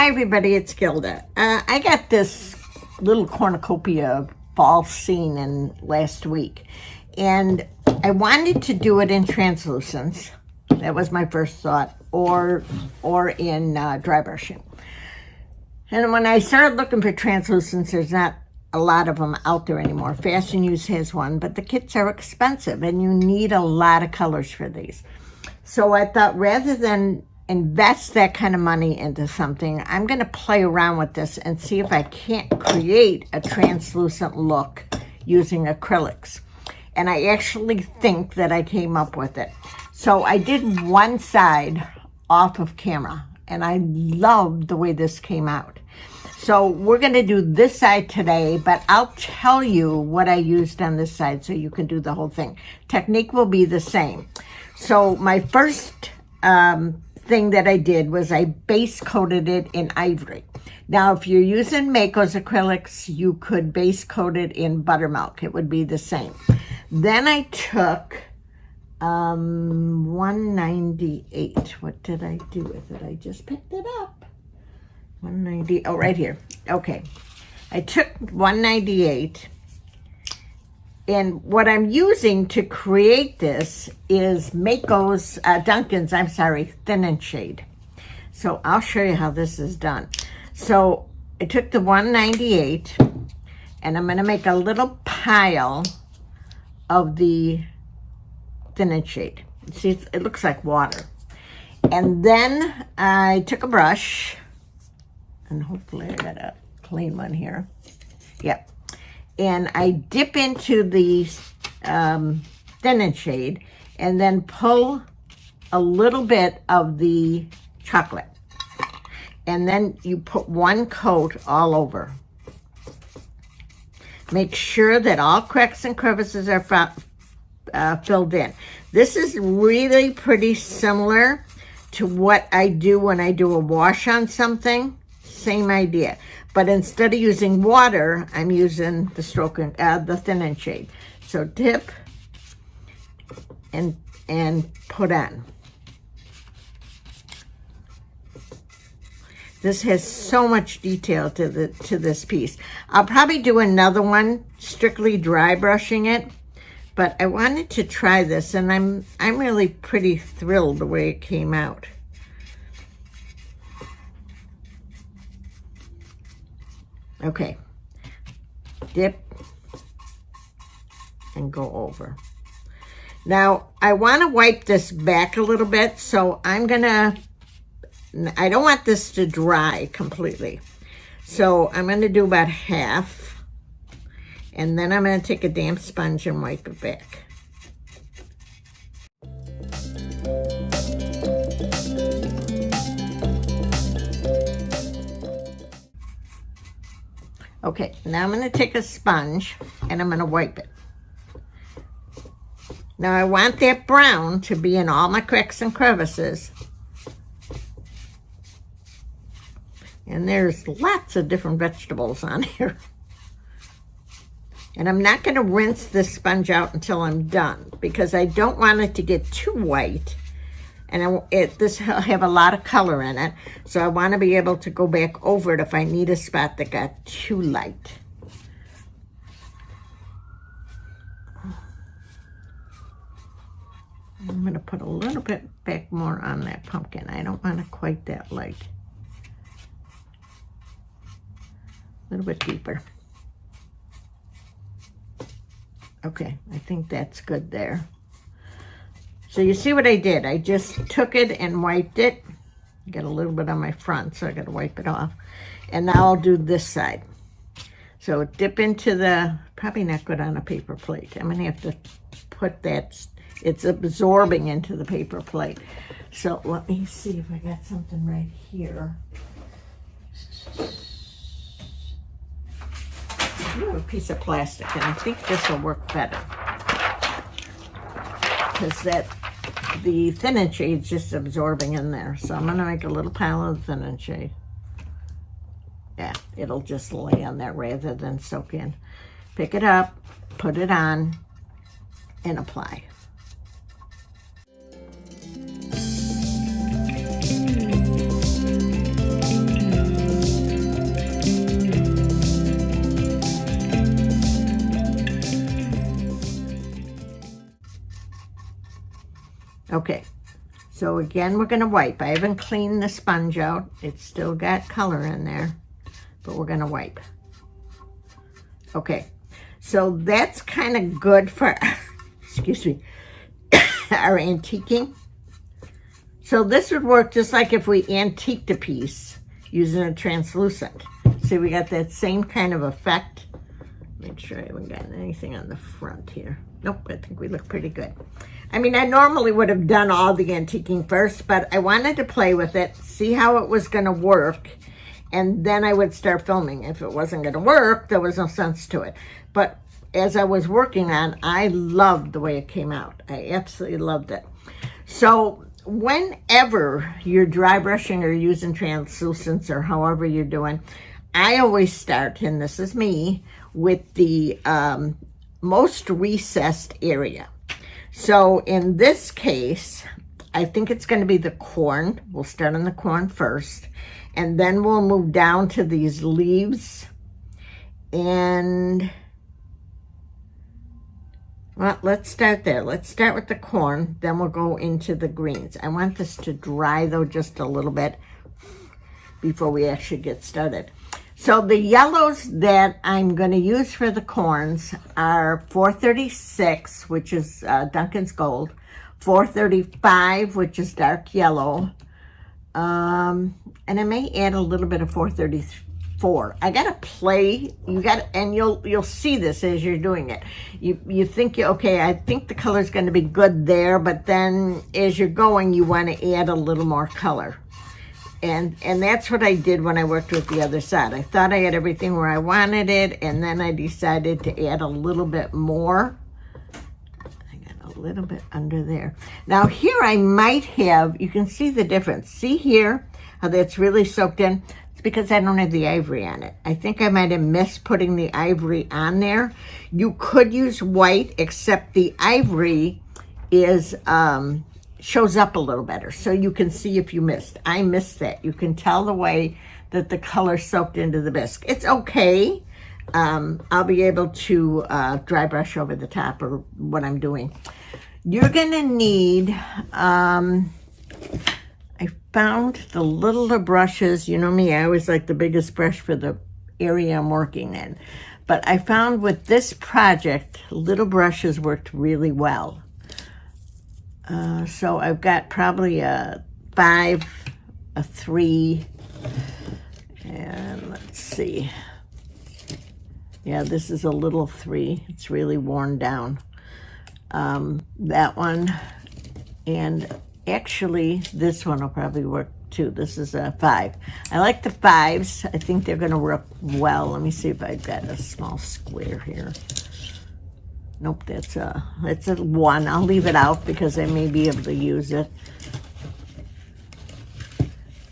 Hi everybody, it's Gilda. I got this little cornucopia fall scene in last week, and I wanted to do it in translucents. That was my first thought, or in dry brushing. And when I started looking for translucents, there's not a lot of them out there anymore. Fashion Use has one, but the kits are expensive, and you need a lot of colors for these. So I thought, rather than invest that kind of money into something, I'm going to play around with this and see if I can't create a translucent look using acrylics. And I actually think that I came up with it. So I did one side off of camera, and I loved the way this came out. So we're going to do this side today, but I'll tell you what I used on this side so you can do the whole thing. Technique will be the same. So my first thing that I did was I base coated it in ivory. Now, if you're using Mako's acrylics, you could base coat it in buttermilk. It would be the same. Then I took 198. What did I do with it? I just picked it up. 190. Oh, right here. Okay. I took 198. And what I'm using to create this is Mako's, Duncan's, Thin and Shade. So I'll show you how this is done. So I took the 198 and I'm going to make a little pile of the Thin and Shade. See, it looks like water. And then I took a brush, and hopefully I got a clean one here. Yep. And I dip into the Thin and Shade and then pull a little bit of the chocolate. And then you put one coat all over. Make sure that all cracks and crevices are filled in. This is really pretty similar to what I do when I do a wash on something. Same idea. But instead of using water, I'm using the Thin and Shade. So dip and put on. This has so much detail to this piece. I'll probably do another one, strictly dry brushing it. But I wanted to try this, and I'm really pretty thrilled the way it came out. Okay, dip and go over. Now, I want to wipe this back a little bit, so I don't want this to dry completely. So I'm going to do about half, and then I'm going to take a damp sponge and wipe it back. Okay, now I'm going to take a sponge and I'm going to wipe it. Now I want that brown to be in all my cracks and crevices. And there's lots of different vegetables on here. And I'm not going to rinse this sponge out until I'm done, because I don't want it to get too white. And this will have a lot of color in it, so I want to be able to go back over it if I need a spot that got too light. I'm going to put a little bit back more on that pumpkin. I don't want it quite that light. A little bit deeper. Okay, I think that's good there. So you see what I did? I just took it and wiped it. Got a little bit on my front, so I got to wipe it off. And now I'll do this side. So dip into the, probably not good on a paper plate. I'm going to have to put that, it's absorbing into the paper plate. So let me see if I got something right here. Ooh, a piece of plastic, and I think this will work better. Because the Thin and Shade's just absorbing in there. So I'm going to make a little pile of Thin and Shade. Yeah, it'll just lay on there rather than soak in. Pick it up, put it on, and apply. Okay, so again, we're gonna wipe. I haven't cleaned the sponge out. It's still got color in there, but we're gonna wipe. Okay, so that's kind of good for, excuse me, our antiquing. So this would work just like if we antiqued a piece using a translucent. See, we got that same kind of effect. Make sure I haven't gotten anything on the front here. Nope, I think we look pretty good. I mean, I normally would have done all the antiquing first, but I wanted to play with it, see how it was going to work, and then I would start filming. If it wasn't going to work, there was no sense to it. But as I was working on, I loved the way it came out. I absolutely loved it. So whenever you're dry brushing or using translucents or however you're doing, I always start, and this is me, with the most recessed area. So in this case, I think it's going to be the corn. We'll start on the corn first, and then we'll move down to these leaves. And, well, let's start there. Let's start with the corn, then we'll go into the greens. I want this to dry, though, just a little bit before we actually get started. So the yellows that I'm going to use for the corns are 436, which is Duncan's Gold, 435, which is dark yellow, and I may add a little bit of 434. I gotta play. And you'll see this as you're doing it. You think, okay, I think the color's going to be good there, but then as you're going, you want to add a little more color. And that's what I did when I worked with the other side. I thought I had everything where I wanted it, and then I decided to add a little bit more. I got a little bit under there. Now here I might have, you can see the difference. See here how that's really soaked in? It's because I don't have the ivory on it. I think I might have missed putting the ivory on there. You could use white, except the ivory is shows up a little better, so you can see if you missed. I missed that. You can tell the way that the color soaked into the bisque. It's okay. I'll be able to dry brush over the top or what I'm doing. You're gonna need, I found the littler brushes. You know me, I always like the biggest brush for the area I'm working in. But I found with this project, little brushes worked really well. So I've got probably a 5, a 3, and let's see. Yeah, this is a little 3. It's really worn down. That one, and actually this one will probably work too. This is a 5. I like the 5s. I think they're going to work well. Let me see if I've got a small square here. Nope, that's a 1. I'll leave it out because I may be able to use it.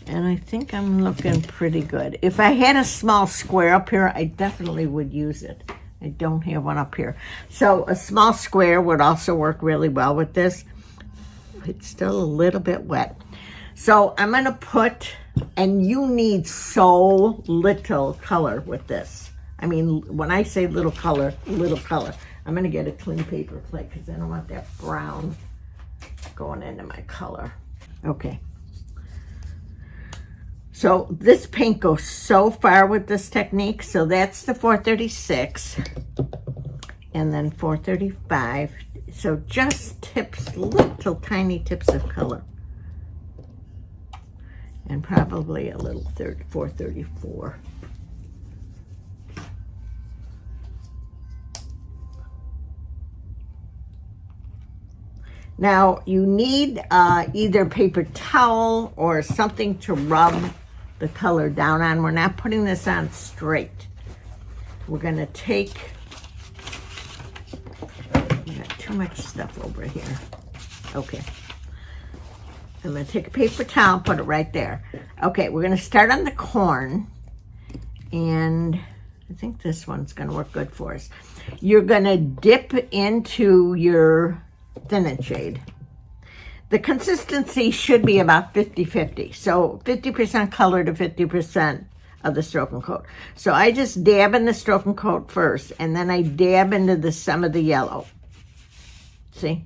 And I think I'm looking pretty good. If I had a small square up here, I definitely would use it. I don't have one up here. So a small square would also work really well with this. It's still a little bit wet. So I'm going to put, and you need so little color with this. I mean, when I say little color, little color. I'm going to get a clean paper plate because I don't want that brown going into my color. Okay. So this paint goes so far with this technique. So that's the 436 and then 435. So just tips, little tiny tips of color. And probably a little 434. Now, you need either paper towel or something to rub the color down on. We're not putting this on straight. We're going to take, we got too much stuff over here. Okay. I'm going to take a paper towel and put it right there. Okay, we're going to start on the corn. And I think this one's going to work good for us. You're going to dip into your thin and shade. The consistency should be about 50-50. So 50% color to 50% of the stroke and coat. So I just dab in the stroke and coat first, and then I dab into some of the yellow. See?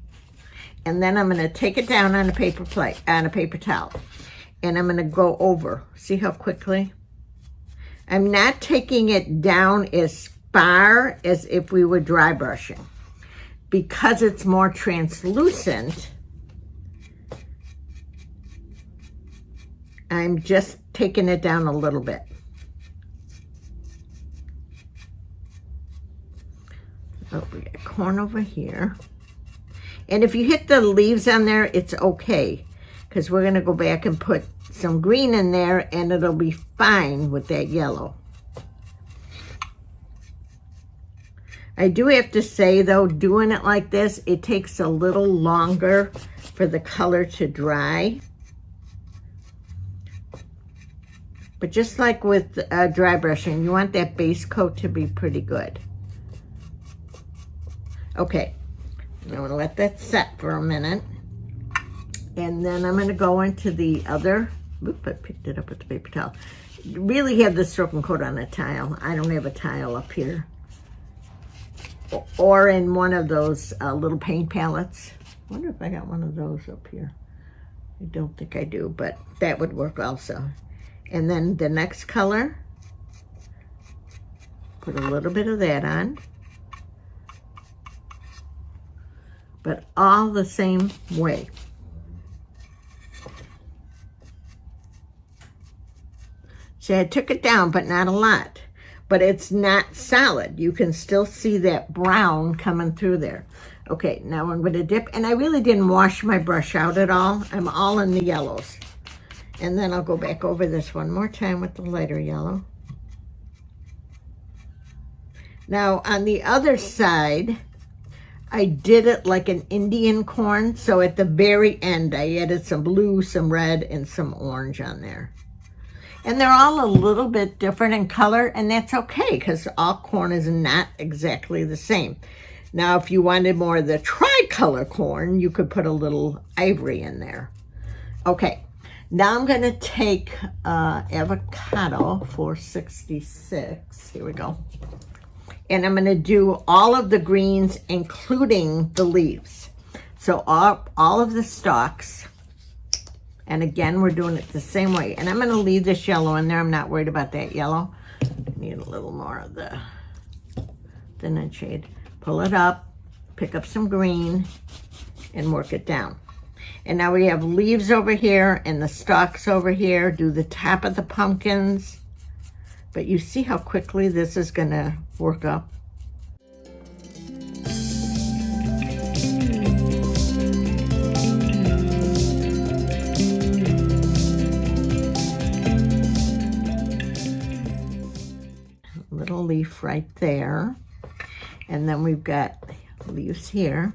And then I'm going to take it down on a paper plate, on a paper towel. And I'm going to go over. See how quickly? I'm not taking it down as far as if we were dry brushing. Because it's more translucent, I'm just taking it down a little bit. Oh, we got corn over here. And if you hit the leaves on there, it's okay. Because we're going to go back and put some green in there, and it'll be fine with that yellow. I do have to say, though, doing it like this, it takes a little longer for the color to dry. But just like with dry brushing, you want that base coat to be pretty good. Okay, I'm going to let that set for a minute. And then I'm going to go into the other, oop, I picked it up with the paper towel. Really have the stroking coat on a tile. I don't have a tile up here. Or in one of those little paint palettes. I wonder if I got one of those up here. I don't think I do, but that would work also. And then the next color, put a little bit of that on. But all the same way. See, I took it down, but not a lot. But it's not solid. You can still see that brown coming through there. Okay, now I'm going to dip. And I really didn't wash my brush out at all. I'm all in the yellows. And then I'll go back over this one more time with the lighter yellow. Now, on the other side, I did it like an Indian corn. So at the very end, I added some blue, some red, and some orange on there. And they're all a little bit different in color, and that's okay because all corn is not exactly the same. Now, if you wanted more of the tricolor corn, you could put a little ivory in there. Okay, now I'm going to take avocado 466. Here we go. And I'm going to do all of the greens, including the leaves. So all of the stalks. And again, we're doing it the same way. And I'm going to leave this yellow in there. I'm not worried about that yellow. I need a little more of the thinner shade. Pull it up, pick up some green, and work it down. And now we have leaves over here and the stalks over here. Do the top of the pumpkins. But you see how quickly this is going to work up? Little leaf right there. And then we've got leaves here,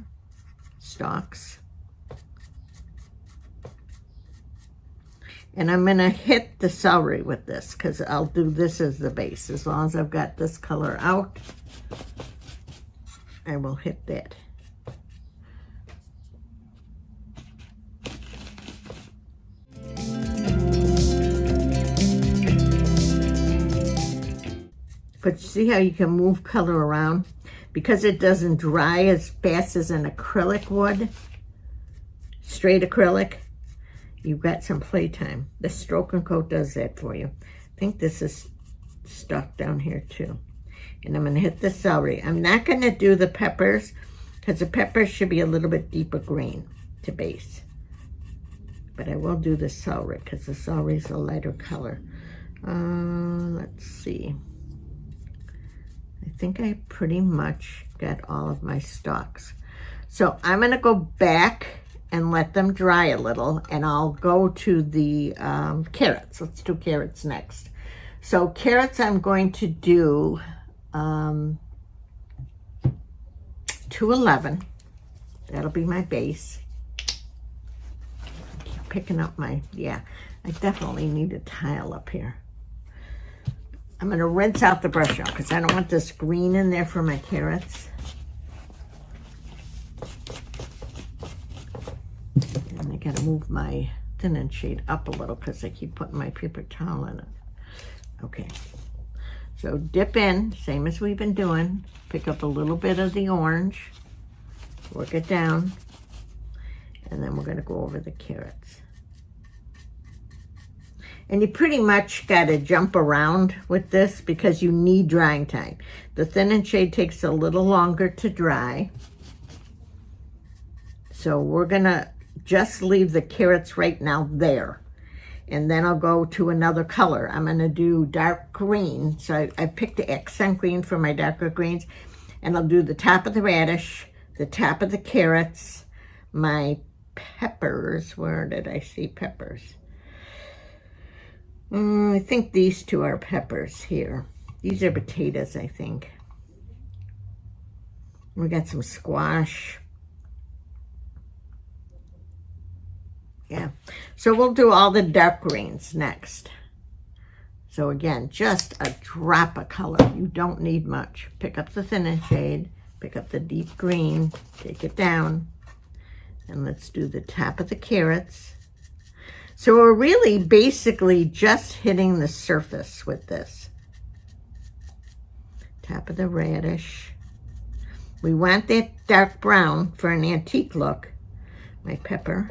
stalks. And I'm going to hit the celery with this because I'll do this as the base. As long as I've got this color out, I will hit that. But see how you can move color around? Because it doesn't dry as fast as an acrylic would, straight acrylic, you've got some playtime. The stroke and coat does that for you. I think this is stuck down here too. And I'm going to hit the celery. I'm not going to do the peppers because the peppers should be a little bit deeper green to base. But I will do the celery because the celery is a lighter color. Let's see. I think I pretty much got all of my stalks. So I'm going to go back and let them dry a little, and I'll go to the carrots. Let's do carrots next. So carrots I'm going to do 211. That'll be my base. I keep picking up my, yeah, I definitely need a tile up here. I'm going to rinse out the brush out because I don't want this green in there for my carrots. And I got to move my thinning shade up a little because I keep putting my paper towel in it. Okay. So dip in, same as we've been doing. Pick up a little bit of the orange. Work it down. And then we're going to go over the carrots. And you pretty much got to jump around with this because you need drying time. The Thin and Shade takes a little longer to dry. So we're going to just leave the carrots right now there. And then I'll go to another color. I'm going to do dark green. So I picked the accent green for my darker greens. And I'll do the top of the radish, the top of the carrots, my peppers. Where did I see peppers? I think these two are peppers here. These are potatoes, I think. We got some squash. Yeah, so we'll do all the dark greens next. So again, just a drop of color. You don't need much. Pick up the Thin and Shade, pick up the deep green, take it down, and let's do the top of the carrots. So we're really basically just hitting the surface with this. Top of the radish. We want that dark brown for an antique look. My pepper.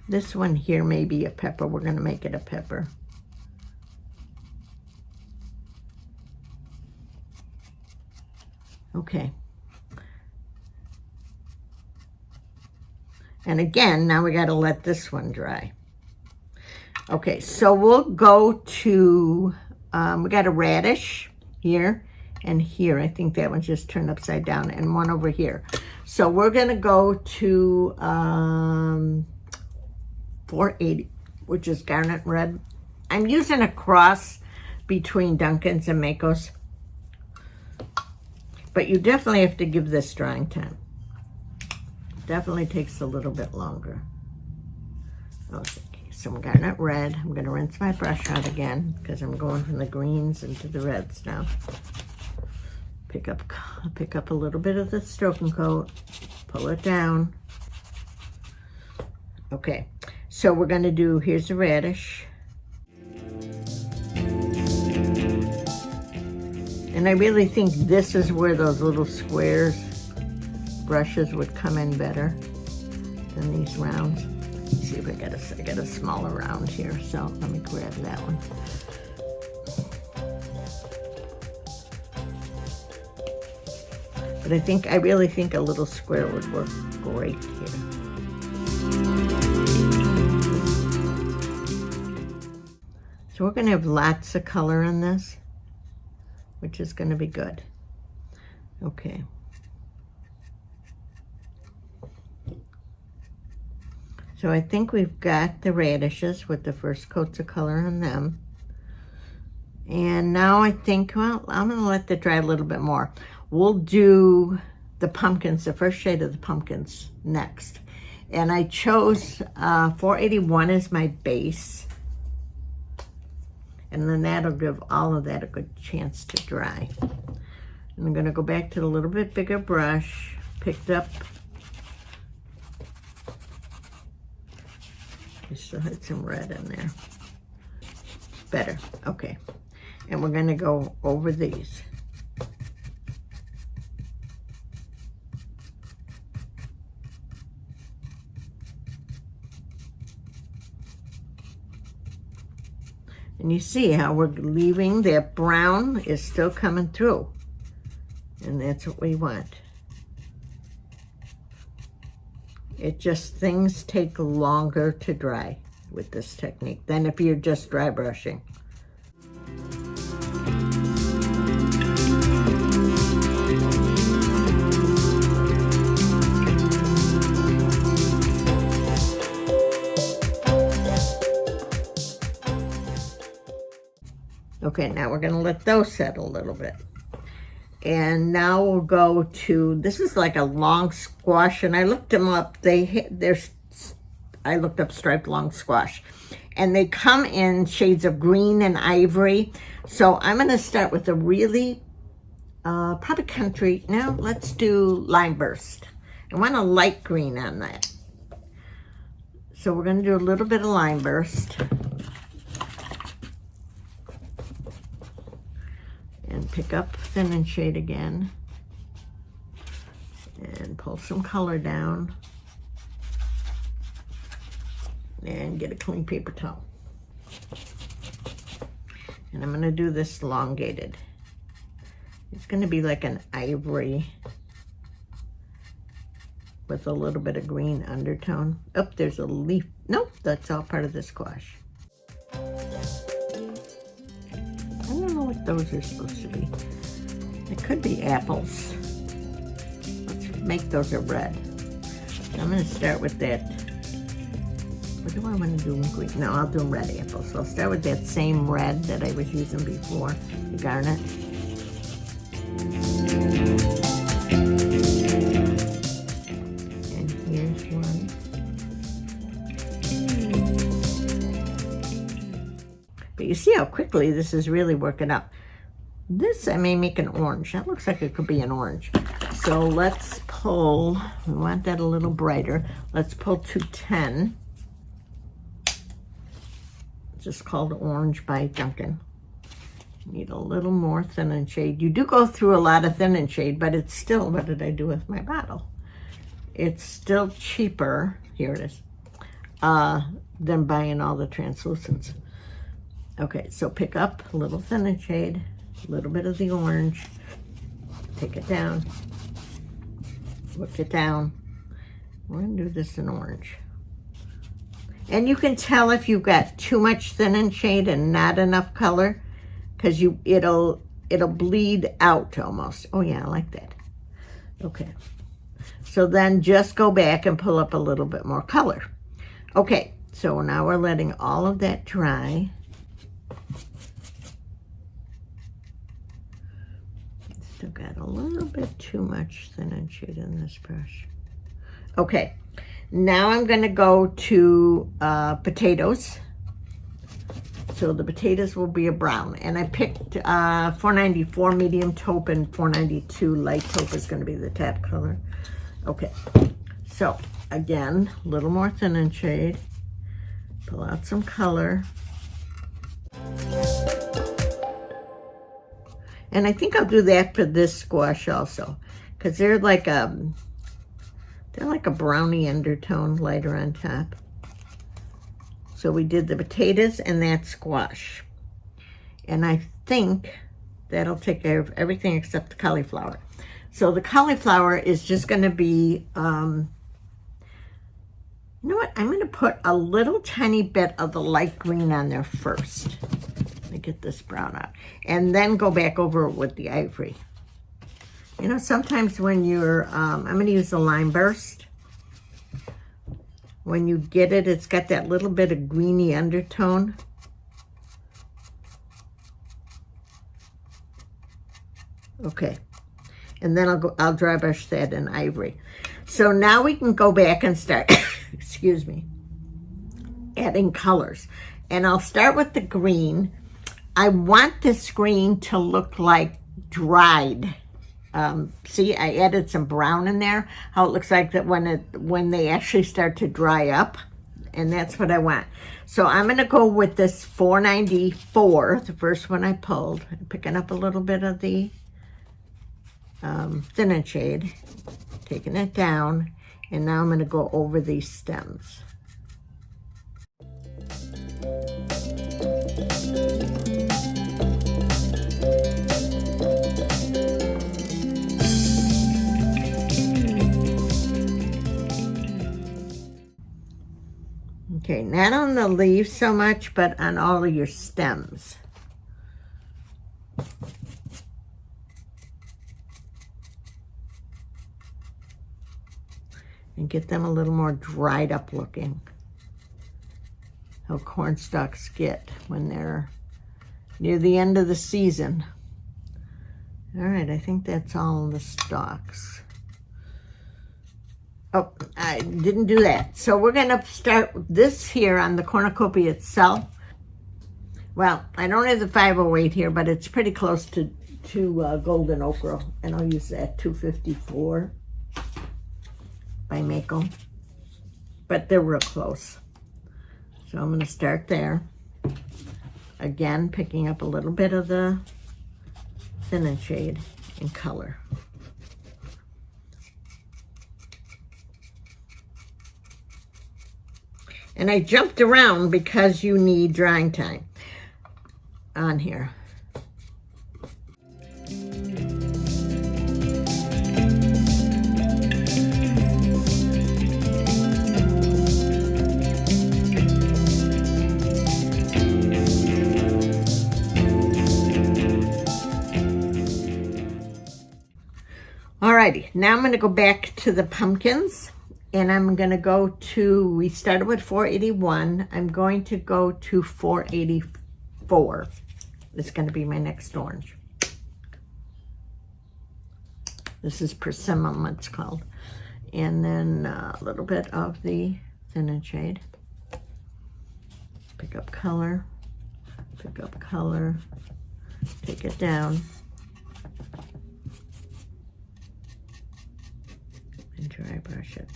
This one here may be a pepper. We're going to make it a pepper. Okay. And again, now we got to let this one dry. Okay, so we'll go to, we got a radish here and here. I think that one's just turned upside down, and one over here. So we're going to go to 480, which is garnet red. I'm using a cross between Dunkin's and Mako's. But you definitely have to give this drying time. Definitely takes a little bit longer. Okay, some garnet red. I'm going to rinse my brush out again because I'm going from the greens into the reds now. Pick up a little bit of the stroking coat, pull it down. Okay, so we're going to do, here's the radish. And I really think this is where those little squares brushes would come in better than these rounds. Let's see if I got a smaller round here, so let me grab that one. But I really think a little square would work great here. So we're going to have lots of color in this, which is going to be good. Okay. So I think we've got the radishes with the first coats of color on them. And now I think, well, I'm going to let that dry a little bit more. We'll do the pumpkins, the first shade of the pumpkins next. And I chose 481 as my base. And then that'll give all of that a good chance to dry. And I'm going to go back to the little bit bigger brush, picked up. I still had some red in there. Better, okay. And we're going to go over these. And you see how we're leaving that brown is still coming through. And that's what we want. It just, things take longer to dry with this technique than if you're just dry brushing. Okay, now we're going to let those settle a little bit. And now we'll go to, this is like a long squash, and I looked them up. I looked up striped long squash, and they come in shades of green and ivory. So I'm going to start with a really, probably country. Now let's do lime burst. I want a light green on that. So we're going to do a little bit of lime burst. pick up thin and shade again and pull some color down and get a clean paper towel. And I'm going to do this elongated. It's going to be like an ivory with a little bit of green undertone. Oh, there's a leaf. Nope, that's all part of the squash. I don't know what those are supposed to be. It could be apples. Let's make those a red. I'm going to start with that. What do I want to do in green? No, I'll do red apples. So I'll start with that same red that I was using before, the garnet. And here's one. But you see how quickly this is really working up. This I may make an orange. That looks like it could be an orange. So let's pull, we want that a little brighter. Let's pull 210. Just called Orange by Duncan. Need a little more thin and shade. You do go through a lot of thin and shade, but it's still, what did I do with my bottle? It's still cheaper, here it is, than buying all the translucents. Okay, so pick up a little thin and shade, a little bit of the orange, take it down, work it down. We're gonna do this in orange. And you can tell if you've got too much thin and shade and not enough color, because it'll bleed out almost. Oh yeah, I like that. Okay. So then just go back and pull up a little bit more color. Okay, so now we're letting all of that dry. Still got a little bit too much thin and shade in this brush. Okay. Now I'm going to go to potatoes. So the potatoes will be a brown. And I picked 494 medium taupe and 492 light taupe is going to be the top color. Okay, so again, a little more thin and shade. Pull out some color. And I think I'll do that for this squash also, because they're like a brownie undertone, lighter on top. So we did the potatoes and that squash. And I think that'll take care of everything except the cauliflower. So the cauliflower is just going to be, you know what? I'm going to put a little tiny bit of the light green on there first. Let me get this brown out. And then go back over it with the ivory. You know, sometimes when you're, I'm going to use the lime burst. When you get it, it's got that little bit of greeny undertone. Okay. And then I'll dry brush that in ivory. So now we can go back and start, excuse me, adding colors. And I'll start with the green. I want this green to look like dried. See, I added some brown in there, how it looks like that when they actually start to dry up, and that's what I want. So I'm going to go with this 494, the first one I pulled, picking up a little bit of the thin and shade, taking it down, and now I'm going to go over these stems. Okay, not on the leaves so much, but on all of your stems. And get them a little more dried up looking. How corn stalks get when they're near the end of the season. All right, I think that's all the stalks. Oh, I didn't do that. So we're going to start with this here on the cornucopia itself. Well, I don't have the 508 here, but it's pretty close to golden ochre, and I'll use that 254 by Mako. But they're real close. So I'm going to start there. Again, picking up a little bit of the thin and shade and color. And I jumped around because you need drying time on here. Alrighty, now I'm going to go back to the pumpkins, and I'm going to go to, we started with 481. I'm going to go to 484. It's going to be my next orange. This is persimmon, it's called. And then a little bit of the thin and shade. Pick up color, take it down. And dry brush it.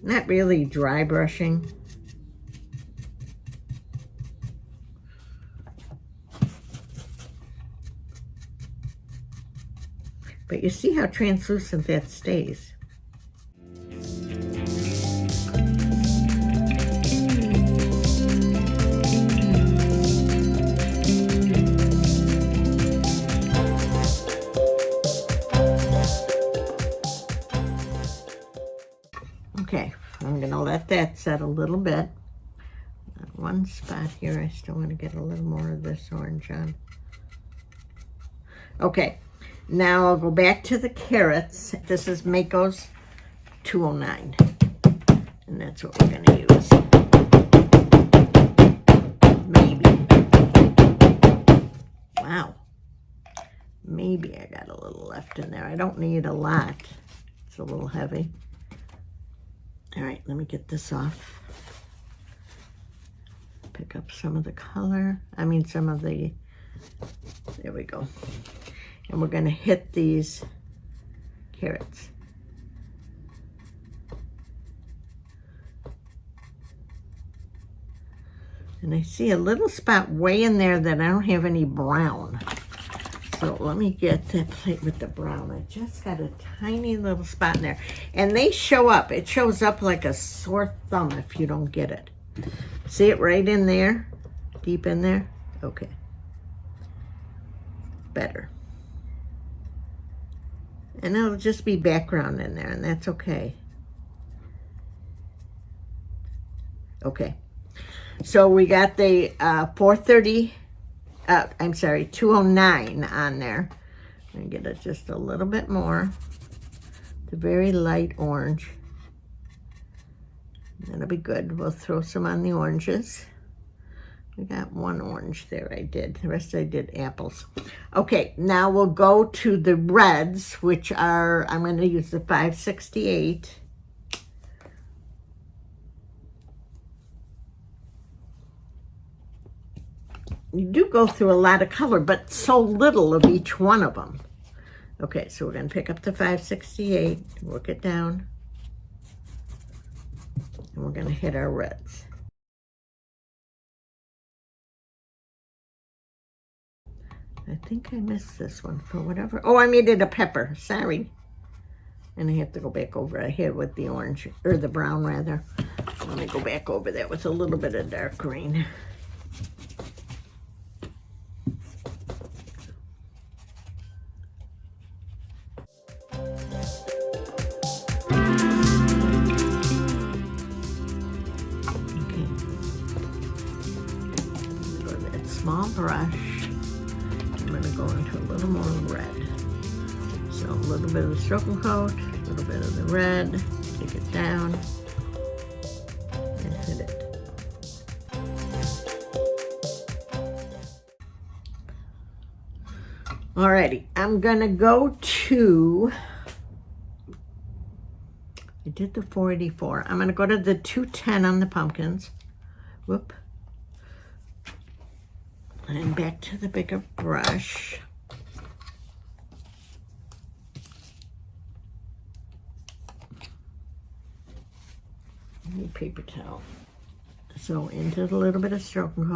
Not really dry brushing. But you see how translucent that stays. Okay, I'm gonna let that set a little bit. One spot here, I still want to get a little more of this orange on. Okay, now I'll go back to the carrots. This is Mako's 209, and that's what we're gonna use. Maybe. Wow. Maybe I got a little left in there. I don't need a lot. It's a little heavy. All right, let me get this off. Pick up some of the color. Some of the, there we go. And we're gonna hit these carrots. And I see a little spot way in there that I don't have any brown. So let me get that plate with the brown. I just got a tiny little spot in there. And they show up. It shows up like a sore thumb if you don't get it. See it right in there? Deep in there? Okay. Better. And it'll just be background in there, and that's okay. Okay. So we got the 209 on there. I'm going to get it just a little bit more. It's a very light orange. That'll be good. We'll throw some on the oranges. We got one orange there I did. The rest I did apples. Okay, now we'll go to the reds, which are, I'm going to use the 568. You do go through a lot of color, but so little of each one of them. Okay, so we're going to pick up the 568, work it down, and we're going to hit our reds. I think I missed this one for whatever. Oh, I made it a pepper. Sorry. And I have to go back over here with the orange, or the brown rather. Let me go back over that with a little bit of dark green. Small brush. I'm going to go into a little more red. So a little bit of the stroke and coat, a little bit of the red, take it down, and hit it. Alrighty, I'm going to go to, I did the 484. I'm going to go to the 210 on the pumpkins. Whoop. And back to the bigger brush. I need paper towel. So into a little bit of stroke and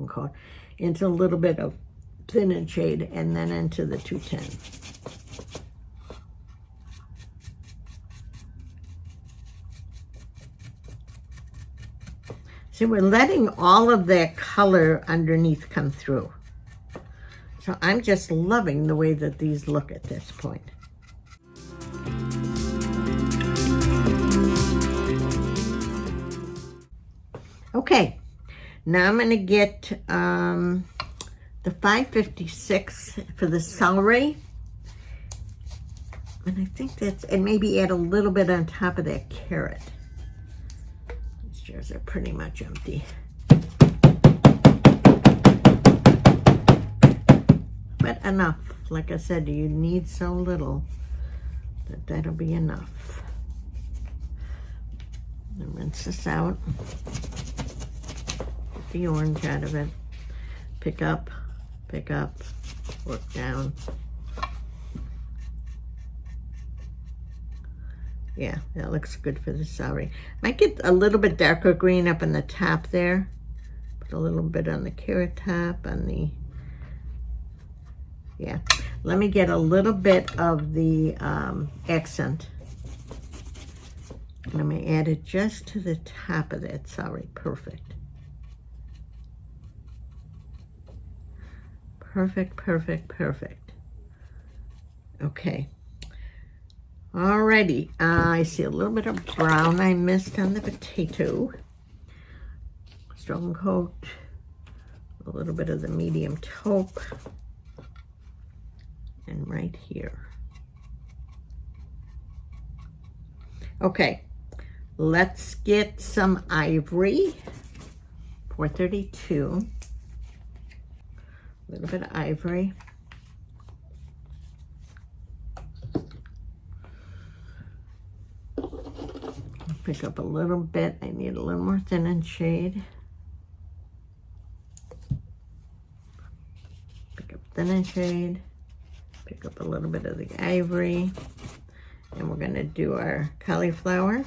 coat, into a little bit of thin and shade, and then into the 210. See, we're letting all of that color underneath come through. So I'm just loving the way that these look at this point. Okay, now I'm going to get the 556 for the celery. And I think that's, and maybe add a little bit on top of that carrot. These jars are pretty much empty. But enough. Like I said, you need so little that that'll be enough. And rinse this out. Get the orange out of it. Pick up, work down. Yeah, that looks good for the celery. Might get a little bit darker green up in the top there. Put a little bit on the carrot top, on the, yeah. Let me get a little bit of the accent. And I'm going to add it just to the top of that celery. Perfect. Perfect, perfect, perfect. Okay. Alrighty. I see a little bit of brown I missed on the potato. Strong coat. A little bit of the medium taupe. And right here. Okay. Let's get some ivory. 432. A little bit of ivory. Pick up a little bit. I need a little more thin and shade. Pick up thin and shade. Pick up a little bit of the ivory. And we're going to do our cauliflower.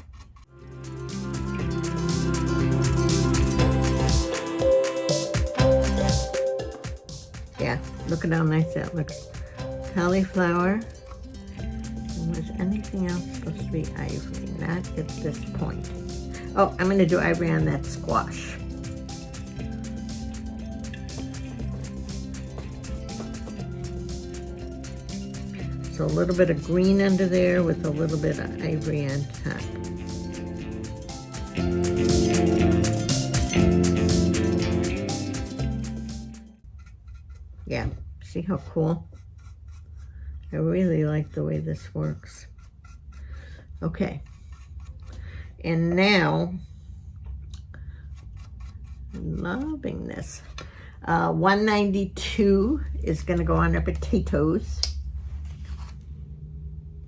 Yeah, look at how nice that looks. Cauliflower. And was anything else supposed to be ivory? Not at this point. Oh, I'm going to do ivory on that squash. So a little bit of green under there with a little bit of ivory on top. Yeah, see how cool? I really like the way this works. Okay. And now, I'm loving this. 192 is going to go on our potatoes.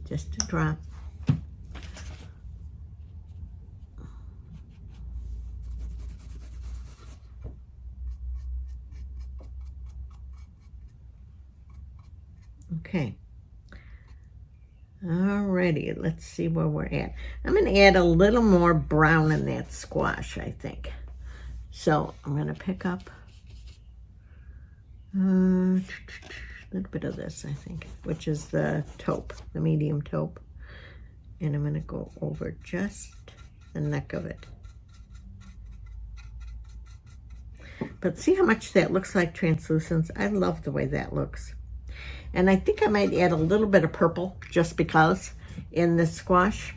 Just a drop. Okay. Alrighty, let's see where we're at. I'm going to add a little more brown in that squash, I think. So I'm going to pick up a little bit of this, I think, which is the taupe, the medium taupe. And I'm going to go over just the neck of it. But see how much that looks like translucence? I love the way that looks. And I think I might add a little bit of purple just because in this squash.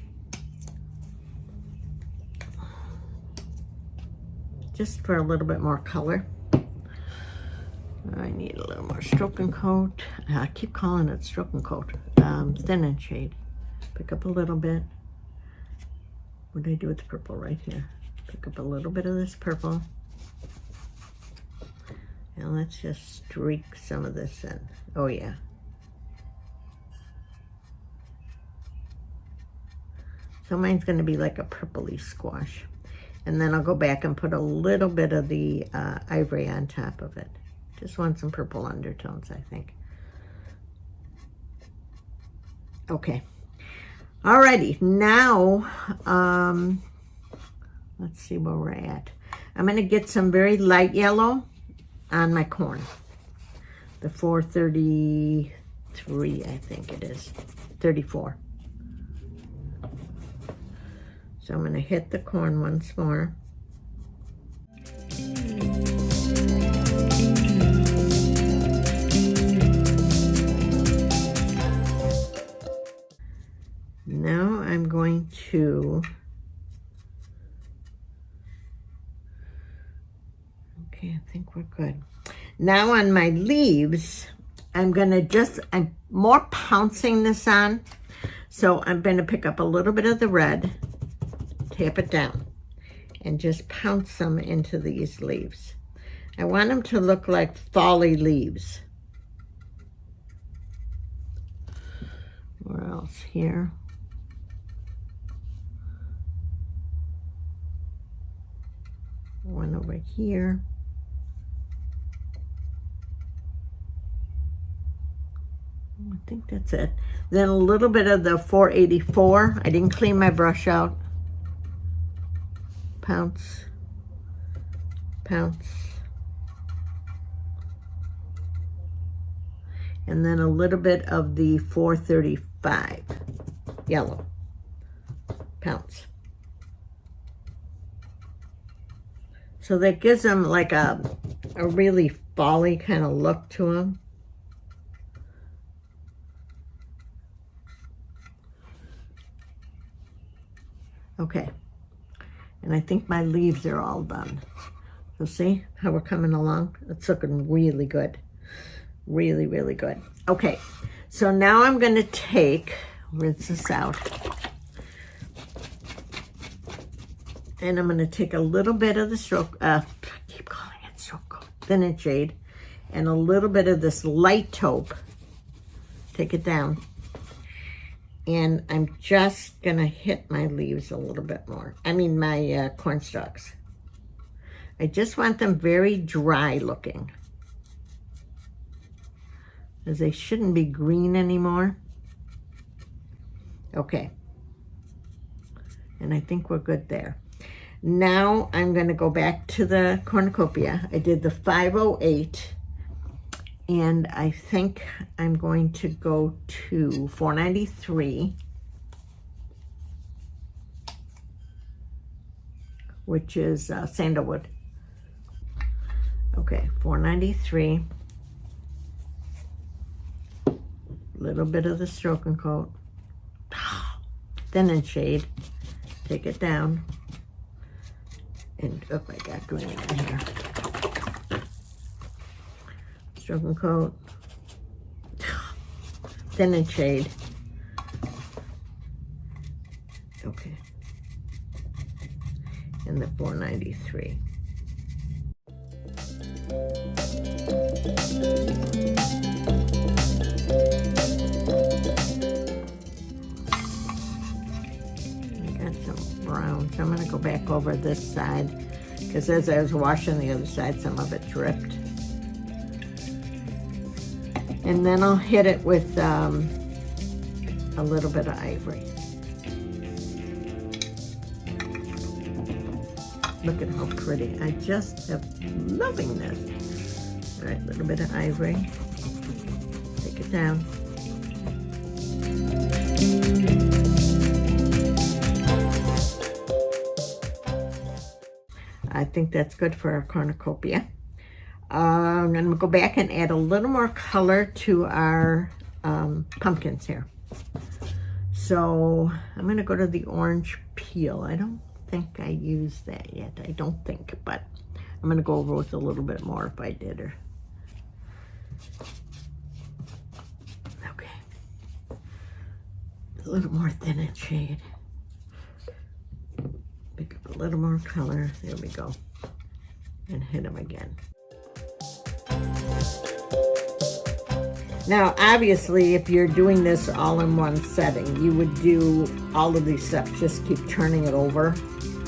Just for a little bit more color. I need a little more stroke and coat. I keep calling it stroke and coat. Thin and shade. Pick up a little bit. What did I do with the purple right here? Pick up a little bit of this purple. And let's just streak some of this in. Oh yeah. So mine's going to be like a purpley squash. And then I'll go back and put a little bit of the ivory on top of it. Just want some purple undertones, I think. Okay. Alrighty. Now, let's see where we're at. I'm going to get some very light yellow on my corn. the 433, I think it is, 34. So I'm going to hit the corn once more. Now I'm going to, okay, I think we're good. Now on my leaves, I'm more pouncing this on. So I'm going to pick up a little bit of the red, tap it down, and just pounce them into these leaves. I want them to look like fall-y leaves. Where else? Here. One over here. I think that's it. Then a little bit of the 484. I didn't clean my brush out. Pounce, pounce. And then a little bit of the 435 yellow. Pounce. So that gives them like a really fall-y kind of look to them. Okay, and I think my leaves are all done. So see how we're coming along? It's looking really good. Really, really good. Okay, so now I'm going to rinse this out. And I'm going to take a little bit of the keep calling it stroke coat, thin and shade, and a little bit of this light taupe. Take it down. And I'm just going to hit my leaves a little bit more. I mean my corn stalks. I just want them very dry looking, as they shouldn't be green anymore. Okay. And I think we're good there. Now I'm going to go back to the Cornucopia. I did the 508, and I think I'm going to go to 493, which is sandalwood. Okay, 493. Little bit of the stroking coat. Thin and shade. Take it down. And, oh, I got green in here. Stroking coat. Thin and shade. Okay. And the 493. Brown. So I'm going to go back over this side, because as I was washing the other side, some of it dripped. And then I'll hit it with a little bit of ivory. Look at how pretty. I just am loving this. All right, a little bit of ivory. Take it down. I think that's good for our cornucopia. I'm going to go back and add a little more color to our pumpkins here. So I'm going to go to the orange peel. I don't think I used that yet. I don't think, but I'm going to go over with a little bit more if I did. Okay. A little more thin and shade. Pick up a little more color. There we go. And hit them again. Now, obviously, if you're doing this all in one setting, you would do all of these steps. Just keep turning it over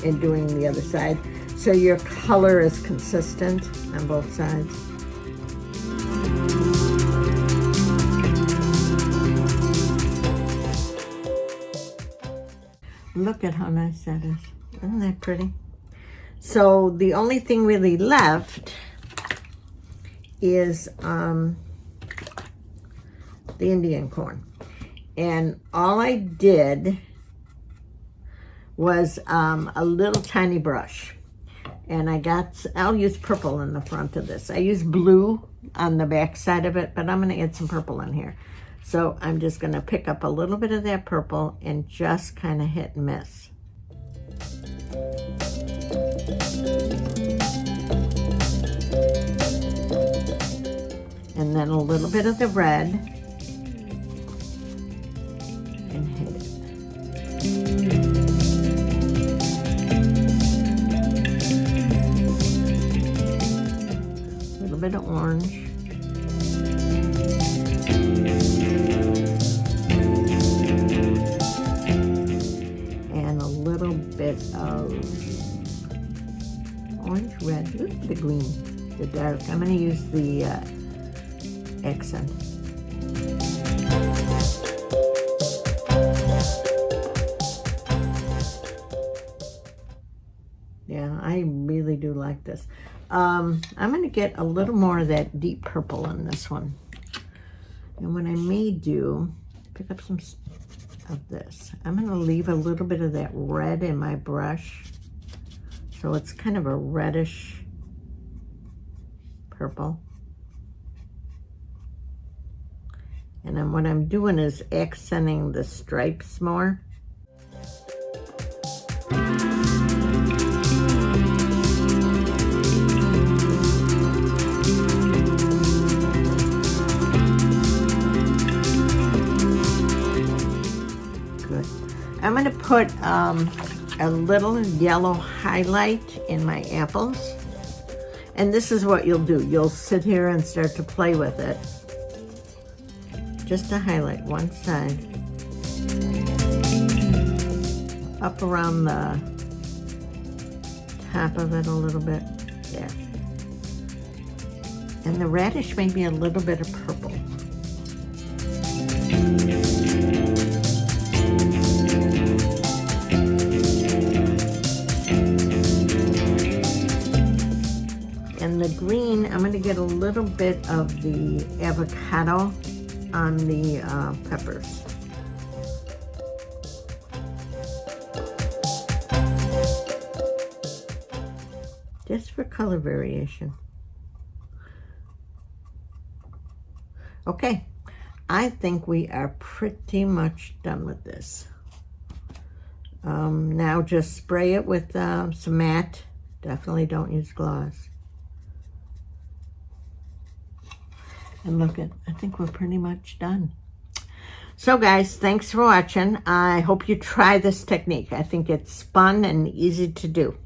and doing the other side, so your color is consistent on both sides. Look at how nice that is. Isn't that pretty? So the only thing really left is the Indian corn. And all I did was a little tiny brush. And I'll use purple in the front of this. I use blue on the back side of it, but I'm gonna add some purple in here. So I'm just gonna pick up a little bit of that purple and just kind of hit and miss. And then a little bit of the red and hit it. A little bit of orange. And a little bit of orange, red, a little bit of green, the dark. I'm going to use the accent. Yeah, I really do like this. I'm going to get a little more of that deep purple in this one. And what I may do, pick up some of this. I'm going to leave a little bit of that red in my brush. So it's kind of a reddish purple. And then what I'm doing is accenting the stripes more. Good. I'm going to put a little yellow highlight in my apples. And this is what you'll do. You'll sit here and start to play with it. Just to highlight one side. Up around the top of it a little bit. Yeah. And the radish may be a little bit of purple. And the green, I'm going to get a little bit of the avocado on the peppers. Just for color variation. Okay, I think we are pretty much done with this. Now just spray it with some matte. Definitely don't use gloss. And look I think we're pretty much done. So guys, thanks for watching. I hope you try this technique. I think it's fun and easy to do.